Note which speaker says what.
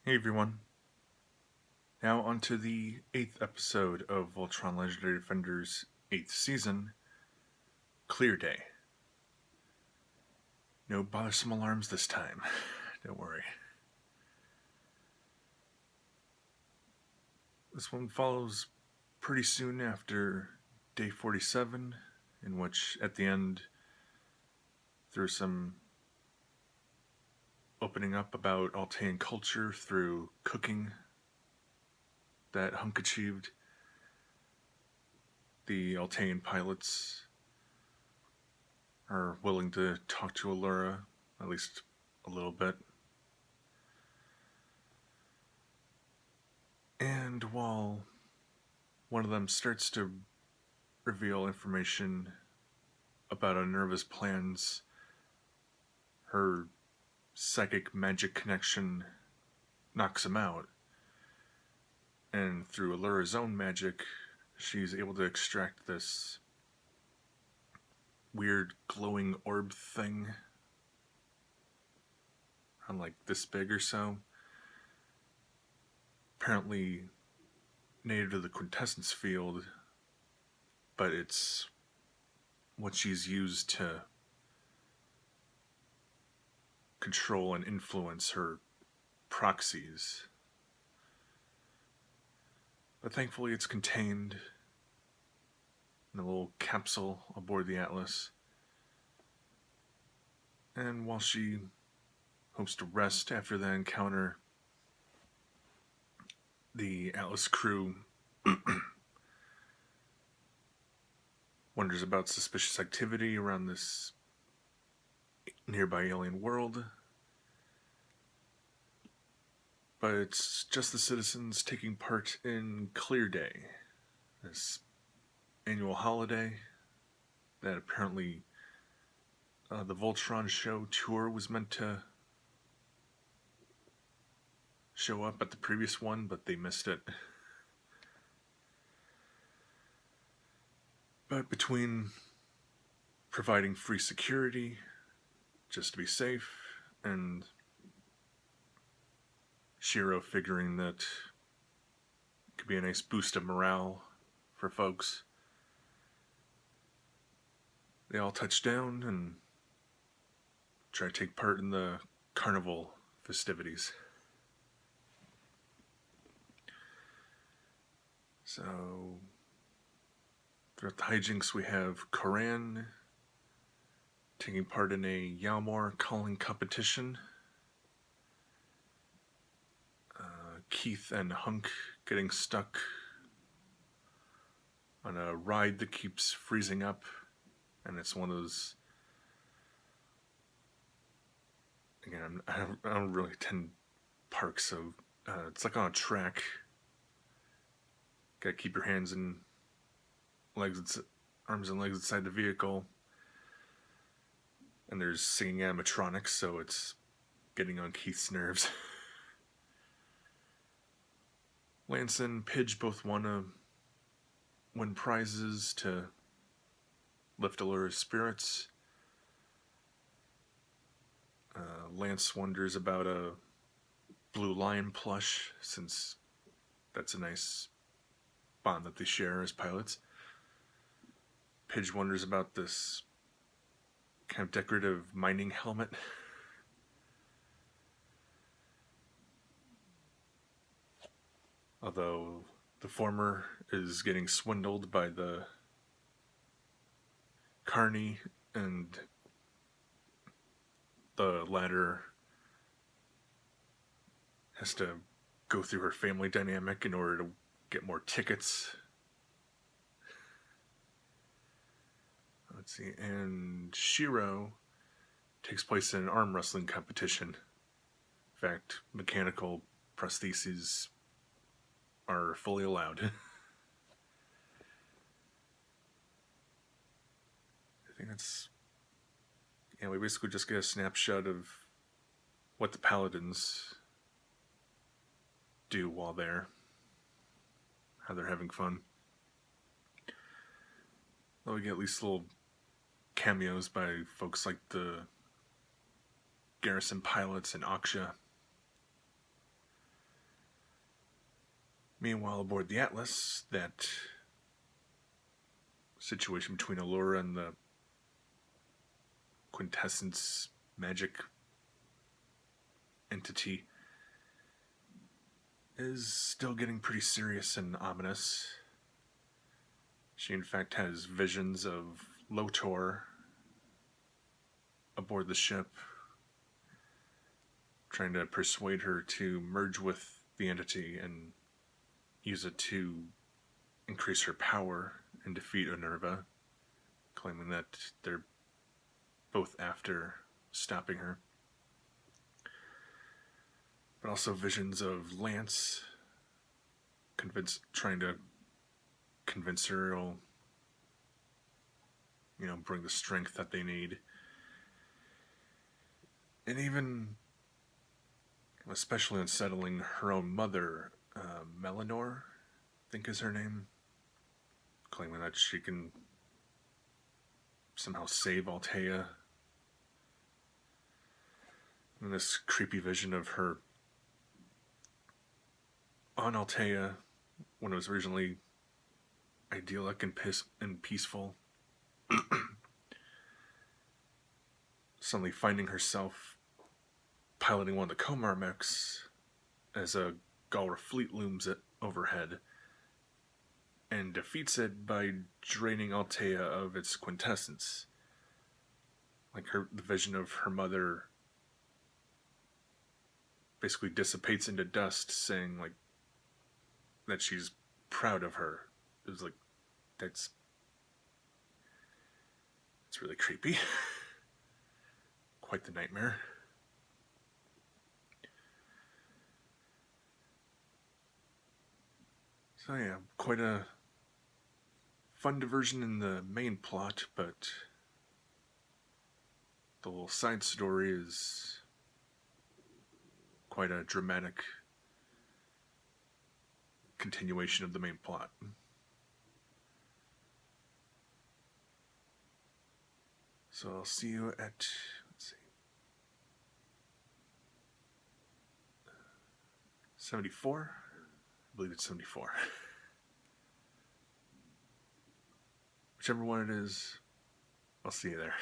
Speaker 1: Hey everyone. Now onto the 8th episode of Voltron Legendary Defender's 8th season, Clear Day. No bothersome alarms this time, don't worry. This one follows pretty soon after day 47, in which at the end there's some opening up about Altean culture through cooking that Hunk achieved. The Altean pilots are willing to talk to Allura, at least a little bit. And while one of them starts to reveal information about Unnerva's plans, her psychic magic connection knocks him out. And through Allura's own magic, she's able to extract this weird glowing orb thing, around like this big or so. Apparently native to the quintessence field, but it's what she's used to control and influence her proxies. But thankfully it's contained in a little capsule aboard the Atlas. And while she hopes to rest after that encounter, the Atlas crew wonders about suspicious activity around this nearby alien world. But it's just the citizens taking part in Clear Day, this annual holiday that apparently the Voltron show tour was meant to show up at the previous one, but they missed it. But between providing free security, just to be safe, and Shiro figuring that it could be a nice boost of morale for folks, they all touch down and try to take part in the carnival festivities. So, throughout the hijinks, we have Koran taking part in a Yalmor calling competition. Keith and Hunk getting stuck on a ride that keeps freezing up, and it's one of those. Again, I don't really attend parks, so it's like on a track. Gotta keep your hands and arms and legs inside the vehicle. And there's singing animatronics, so it's getting on Keith's nerves. Lance and Pidge both want to win prizes to lift Allura's spirits. Lance wonders about a blue lion plush, since that's a nice bond that they share as pilots. Pidge wonders about this kind of decorative mining helmet. Although the former is getting swindled by the carny, and the latter has to go through her family dynamic in order to get more tickets. Let's see, and Shiro takes place in an arm wrestling competition. In fact, mechanical prostheses are fully allowed. I think that's... Yeah, we basically just get a snapshot of what the Paladins do while there. How they're having fun. Though we get at least little cameos by folks like the garrison pilots and Aksha. Meanwhile, aboard the Atlas, that situation between Allura and the quintessence magic entity is still getting pretty serious and ominous. She, in fact, has visions of Lotor aboard the ship, trying to persuade her to merge with the entity and use it to increase her power and defeat Minerva, claiming that they're both after stopping her. But also visions of Lance trying to convince her it'll, bring the strength that they need. And even, especially unsettling, her own mother, Melanor, I think is her name, claiming that she can somehow save Altea. And this creepy vision of her on Altea when it was originally idyllic and peaceful, suddenly finding herself piloting one of the Komar mechs as a Galra fleet looms it overhead and defeats it by draining Altea of its quintessence. Like the vision of her mother basically dissipates into dust, saying like that she's proud of her. It was like, it's really creepy. Quite the nightmare. So yeah, quite a fun diversion in the main plot, but the little side story is quite a dramatic continuation of the main plot. So I'll see you at, 74? I believe it's 74. Whichever one it is, I'll see you there.